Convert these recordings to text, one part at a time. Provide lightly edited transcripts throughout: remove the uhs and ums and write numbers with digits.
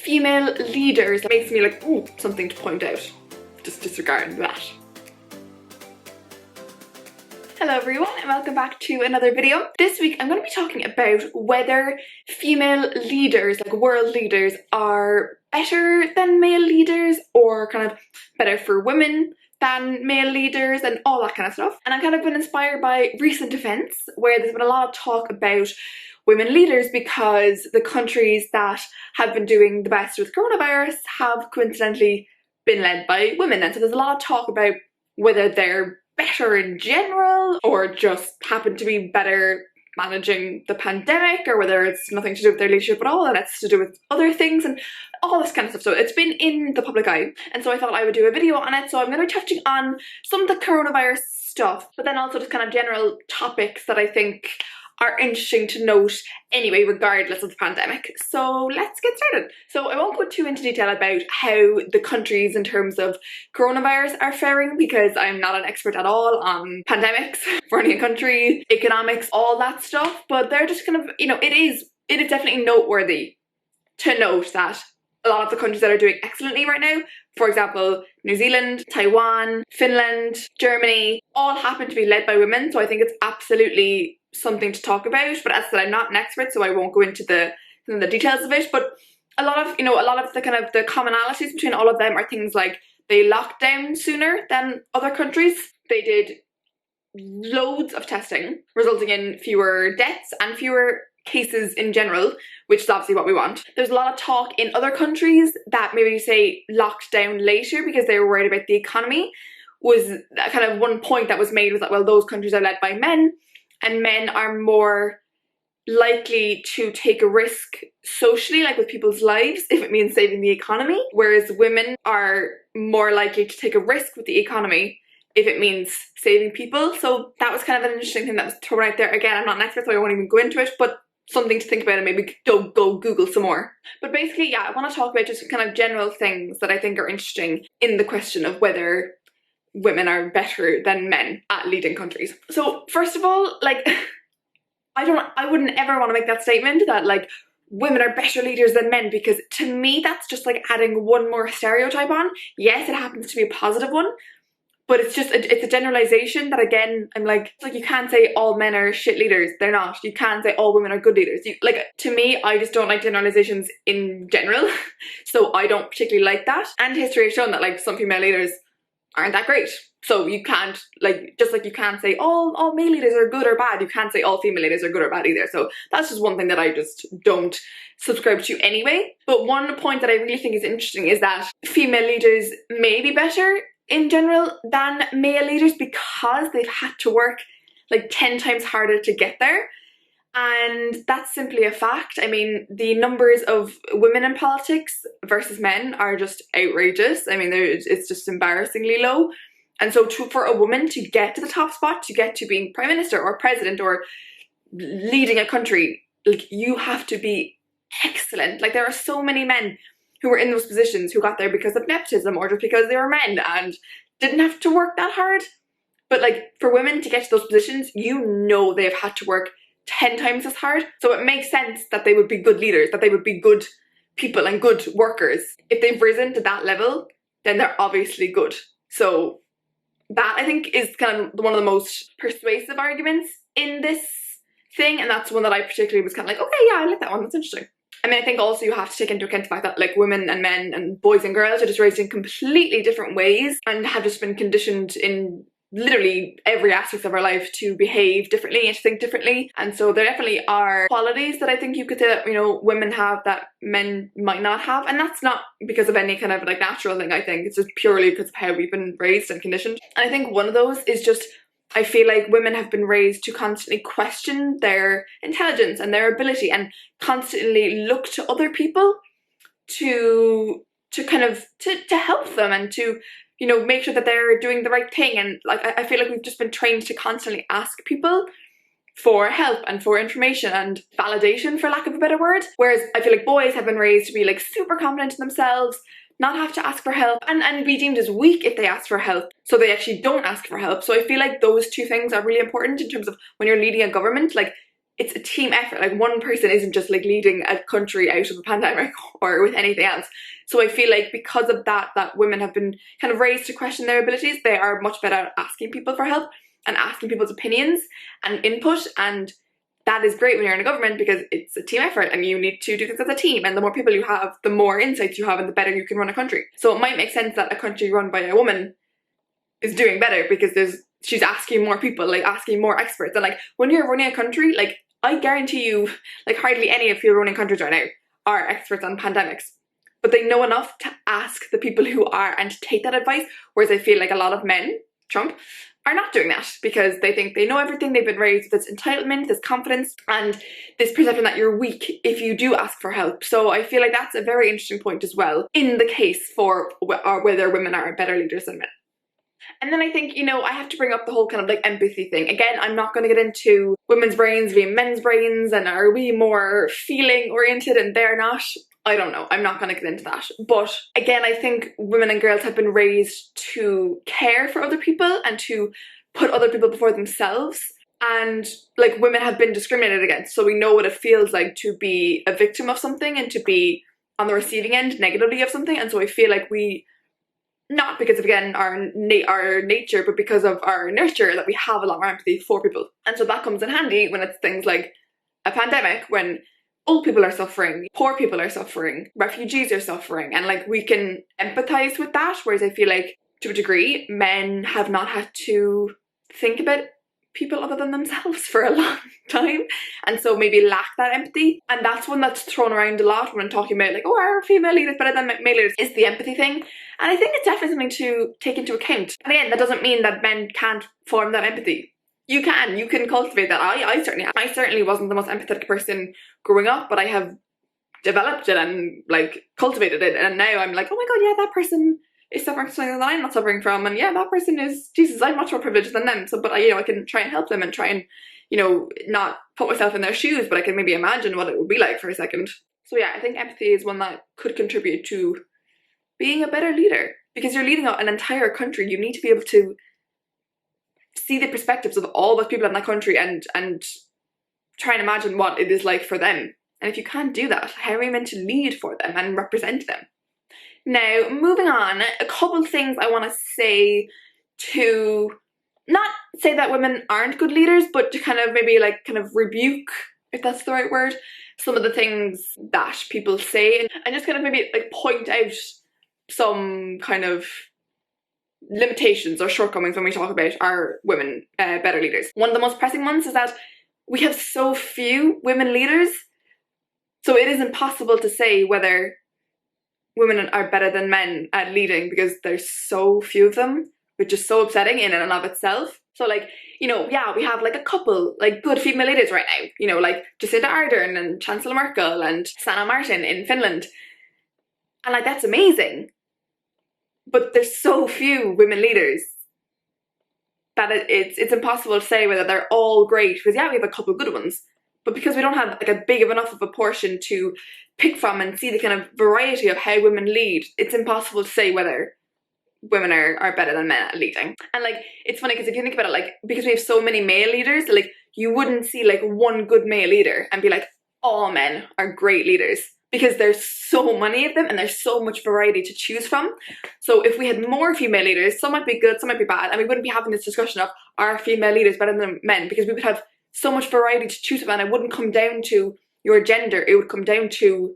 female leaders. It makes me like, ooh, something to point out. Just disregard that. Hello everyone and welcome back to another video. This week I'm going to be talking about whether female leaders, like world leaders, are better than male leaders or kind of better for women than male leaders and all that kind of stuff. And I've kind of been inspired by recent events where there's been a lot of talk about women leaders because the countries that have been doing the best with coronavirus have coincidentally been led by women. And so there's a lot of talk about whether they're better in general or just happen to be better managing the pandemic, or whether it's nothing to do with their leadership at all and it's to do with other things and all this kind of stuff. So it's been in the public eye, and so I thought I would do a video on it. So I'm going to be touching on some of the coronavirus stuff, but then also just kind of general topics that I think are interesting to note anyway, regardless of the pandemic. So let's get started. So I won't go too into detail about how the countries in terms of coronavirus are faring, because I'm not an expert at all on pandemics for any country, economics, all that stuff. But they're just kind of, you know, it is definitely noteworthy to note that a lot of the countries that are doing excellently right now, for example, New Zealand, Taiwan, Finland, Germany, all happen to be led by women. So I think it's absolutely something to talk about. But as I said, I'm not an expert, so I won't go into the details of it. But a lot of the kind of the commonalities between all of them are things like they locked down sooner than other countries. They did loads of testing, resulting in fewer deaths and fewer cases in general, which is obviously what we want. There's a lot of talk in other countries that maybe say locked down later because they were worried about the economy. Was kind of one point that was made, was that, well, those countries are led by men and men are more likely to take a risk socially, like with people's lives, if it means saving the economy, whereas women are more likely to take a risk with the economy if it means saving people. So that was kind of an interesting thing that was thrown out there. Again, I'm not an expert, so I won't even go into it, but something to think about and maybe go Google some more. But basically, yeah, I want to talk about just kind of general things that I think are interesting in the question of whether women are better than men at leading countries. So first of all, like, I wouldn't ever want to make that statement that like women are better leaders than men, because to me that's just like adding one more stereotype on. Yes, it happens to be a positive one, but it's a generalization that, again, I'm like, it's like you can't say all men are shit leaders. They're not. You can't say all women are good leaders. To me, I just don't like generalizations in general. So I don't particularly like that. And history has shown that like some female leaders aren't that great. So you can't, like, just like you can't say all male leaders are good or bad, you can't say all female leaders are good or bad either. So that's just one thing that I just don't subscribe to anyway. But one point that I really think is interesting is that female leaders may be better in general than male leaders because they've had to work like 10 times harder to get there. And that's simply a fact. I mean, the numbers of women in politics versus men are just outrageous. I mean, it's just embarrassingly low. And so for a woman to get to the top spot, to get to being prime minister or president or leading a country, like, you have to be excellent. Like, there are so many men who were in those positions who got there because of nepotism or just because they were men and didn't have to work that hard. But like, for women to get to those positions, you know they've had to work 10 times as hard. So it makes sense that they would be good leaders, that they would be good people and good workers. If they've risen to that level, then they're obviously good. So that, I think, is kind of one of the most persuasive arguments in this thing, and that's one that I particularly was kind of like, okay, yeah, I like that one, that's interesting. I mean, I think also you have to take into account the fact that like women and men and boys and girls are just raised in completely different ways and have just been conditioned in literally every aspect of our life to behave differently and to think differently. And so there definitely are qualities that I think you could say that, you know, women have that men might not have. And that's not because of any kind of like natural thing, I think. It's just purely because of how we've been raised and conditioned. And I think one of those is just, I feel like women have been raised to constantly question their intelligence and their ability and constantly look to other people to kind of to help them and to, you know, make sure that they're doing the right thing. And like, I feel like we've just been trained to constantly ask people for help and for information and validation, for lack of a better word. Whereas I feel like boys have been raised to be like super confident in themselves, not have to ask for help, and be deemed as weak if they ask for help, so they actually don't ask for help. So I feel like those two things are really important in terms of when you're leading a government. Like, it's a team effort. Like one person isn't just like leading a country out of a pandemic or with anything else. So I feel like because of that women have been kind of raised to question their abilities. They are much better at asking people for help and asking people's opinions and input, and that is great when you're in a government because it's a team effort and you need to do things as a team, and the more people you have, the more insights you have and the better you can run a country. So it might make sense that a country run by a woman is doing better because she's asking more people, like asking more experts. And like when you're running a country, like I guarantee you, like hardly any of you running countries right now are experts on pandemics, but they know enough to ask the people who are and to take that advice. Whereas I feel like a lot of men, Trump, are not doing that because they think they know everything. They've been raised with this entitlement, this confidence, and this perception that you're weak if you do ask for help. So I feel like that's a very interesting point as well in the case for whether women are better leaders than men. And then I think, you know, I have to bring up the whole kind of like empathy thing. Again, I'm not going to get into women's brains being men's brains and are we more feeling oriented and they're not. I don't know. I'm not going to get into that. But again, I think women and girls have been raised to care for other people and to put other people before themselves. And like women have been discriminated against. So we know what it feels like to be a victim of something and to be on the receiving end negatively of something. And so I feel like we, not because of again our nature, but because of our nurture, that we have a lot more empathy for people. And so that comes in handy when it's things like a pandemic, when old people are suffering, poor people are suffering, refugees are suffering, and like we can empathize with that. Whereas I feel like to a degree men have not had to think about people other than themselves for a long time, and so maybe lack that empathy. And that's one that's thrown around a lot when talking about like, oh, are female leaders better than male leaders, is the empathy thing. And I think it's definitely something to take into account. And again, that doesn't mean that men can't form that empathy. You can cultivate that. I certainly wasn't the most empathetic person growing up, but I have developed it and like cultivated it, and now I'm like, oh my god, yeah, that person is suffering from something that I'm not suffering from, and yeah, that person is, Jesus, I'm much more privileged than them. So, but I can try and help them and try and, not put myself in their shoes, but I can maybe imagine what it would be like for a second. So yeah, I think empathy is one that could contribute to being a better leader, because you're leading an entire country. You need to be able to see the perspectives of all the people in that country and try and imagine what it is like for them. And if you can't do that, how are you meant to lead for them and represent them? Now, moving on, a couple things I want to say to not say that women aren't good leaders, but to kind of maybe like kind of rebuke, if that's the right word, some of the things that people say, and just kind of maybe like point out some kind of limitations or shortcomings when we talk about our women better leaders. One of the most pressing ones is that we have so few women leaders, so it is impossible to say whether women are better than men at leading because there's so few of them, which is so upsetting in and of itself. So like, yeah, we have like a couple like good female leaders right now, like Jacinda Ardern and Chancellor Merkel and Sanna Marin in Finland, and like that's amazing. But there's so few women leaders that it's impossible to say whether they're all great, because yeah, we have a couple of good ones, but because we don't have like a big enough of a portion to pick from and see the kind of variety of how women lead, it's impossible to say whether women are better than men at leading. And like, it's funny because if you think about it, like, because we have so many male leaders, like you wouldn't see like one good male leader and be like, all men are great leaders, because there's so many of them and there's so much variety to choose from. So if we had more female leaders, some might be good, some might be bad, and we wouldn't be having this discussion of are female leaders better than men, because we would have so much variety to choose from, and it wouldn't come down to your gender, it would come down to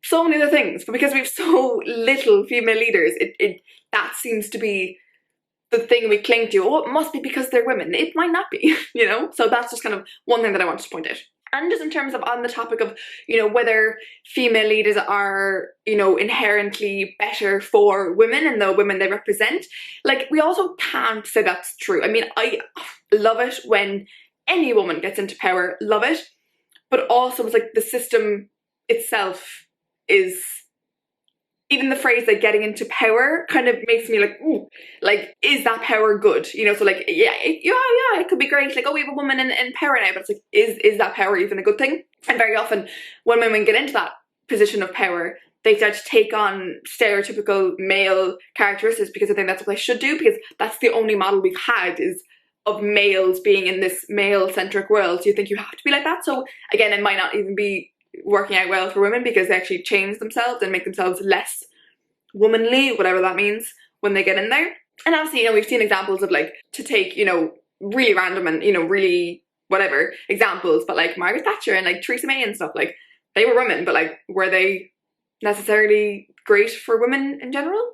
so many other things. But because we have so little female leaders, that seems to be the thing we cling to. Oh, it must be because they're women. It might not be, So that's just kind of one thing that I wanted to point out. And just in terms of on the topic of, whether female leaders are, inherently better for women and the women they represent, like we also can't say that's true. I mean, I love it when any woman gets into power, love it. But also it's like the system itself is, even the phrase like getting into power kind of makes me like, ooh, like, is that power good? So like, yeah, it could be great. Like, oh, we have a woman in power now, but it's like, is that power even a good thing? And very often when women get into that position of power, they start to take on stereotypical male characteristics because I think that's what they should do, because that's the only model we've had, is of males being in this male-centric world, you think you have to be like that. So again, it might not even be working out well for women because they actually change themselves and make themselves less womanly, whatever that means, when they get in there. And obviously, you know, we've seen examples of, like, to take, you know, really random and, you know, really whatever examples, but like Margaret Thatcher and like Theresa May and stuff, like, they were women, but like, were they necessarily great for women in general?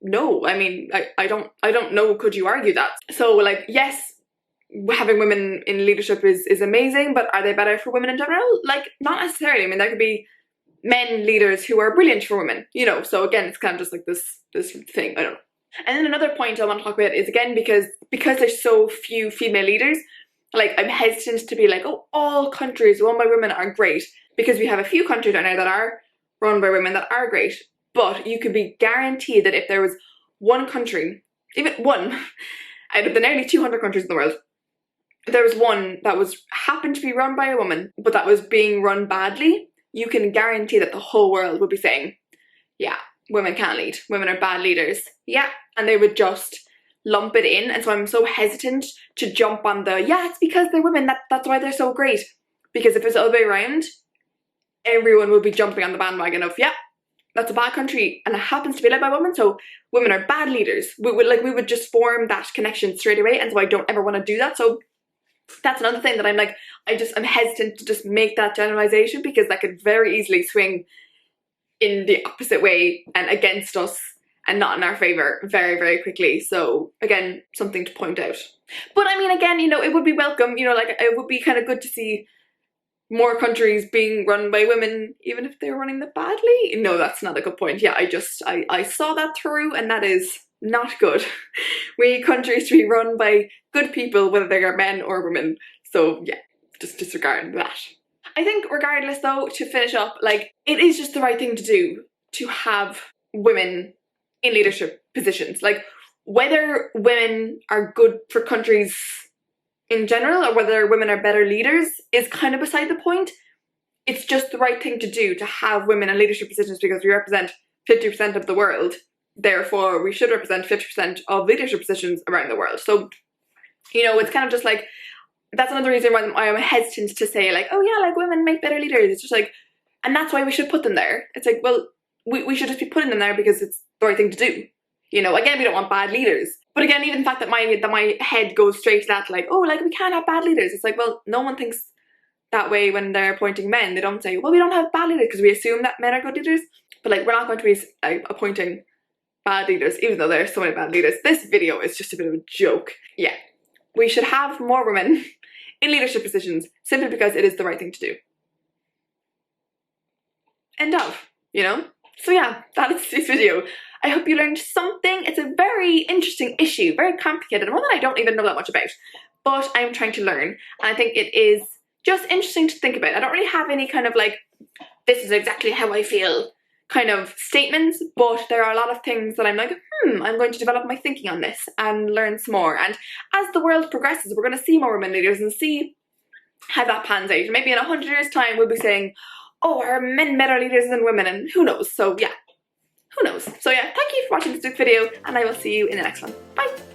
No, I mean, I don't know, could you argue that? So like, yes, having women in leadership is amazing, but are they better for women in general? Like, not necessarily. I mean, there could be men leaders who are brilliant for women, you know, so again, it's kind of just like this thing, I don't know. And then another point I want to talk about is, again, because there's so few female leaders, like, I'm hesitant to be like, oh, all countries run by women are great, because we have a few countries right now that are run by women that are great. But you could be guaranteed that if there was one country, even one, out of the nearly 200 countries in the world, if there was one that happened to be run by a woman, but that was being run badly, you can guarantee that the whole world would be saying, yeah, women can't lead, women are bad leaders, yeah, and they would just lump it in. And so I'm so hesitant to jump on the, yeah, it's because they're women, that's why they're so great. Because if it's the other way around, everyone will be jumping on the bandwagon of, yeah, that's a bad country and it happens to be led by women, so women are bad leaders. We would just form that connection straight away, and so I don't ever want to do that. So that's another thing that I'm like, I'm hesitant to just make that generalization, because that could very easily swing in the opposite way and against us and not in our favor very, very quickly. So again, something to point out. But I mean, again, you know, it would be welcome, you know, like, it would be kind of good to see more countries being run by women, even if they're running them badly. No, that's not a good point. Yeah, I saw that through, and that is not good. We need countries to be run by good people, whether they are men or women. So yeah, just disregard that. I think regardless though, to finish up, like, it is just the right thing to do to have women in leadership positions. Like, whether women are good for countries in general or whether women are better leaders is kind of beside the point. It's just the right thing to do to have women in leadership positions, because we represent 50% of the world. Therefore, we should represent 50% of leadership positions around the world. So, you know, it's kind of just like, that's another reason why I'm hesitant to say like, oh yeah, like, women make better leaders. It's just like, and that's why we should put them there. It's like, well, we should just be putting them there because it's the right thing to do. You know, again, we don't want bad leaders. But again, even the fact that my head goes straight to that, like, oh, like, we can't have bad leaders. It's like, well, no one thinks that way when they're appointing men. They don't say, well, we don't have bad leaders, because we assume that men are good leaders. But like, we're not going to be like, appointing bad leaders, even though there are so many bad leaders. This video is just a bit of a joke. Yeah, we should have more women in leadership positions simply because it is the right thing to do. End of, you know? So yeah, that is this video. I hope you learned something. It's a very interesting issue, very complicated, and one that I don't even know that much about, but I'm trying to learn, and I think it is just interesting to think about. I don't really have any kind of like, this is exactly how I feel kind of statements, but there are a lot of things that I'm like, I'm going to develop my thinking on this and learn some more. And as the world progresses, we're going to see more women leaders and see how that pans out. Maybe in 100 years time we'll be saying, oh, are men better leaders than women? And who knows? So yeah, who knows? So yeah, thank you for watching this video, and I will see you in the next one. Bye!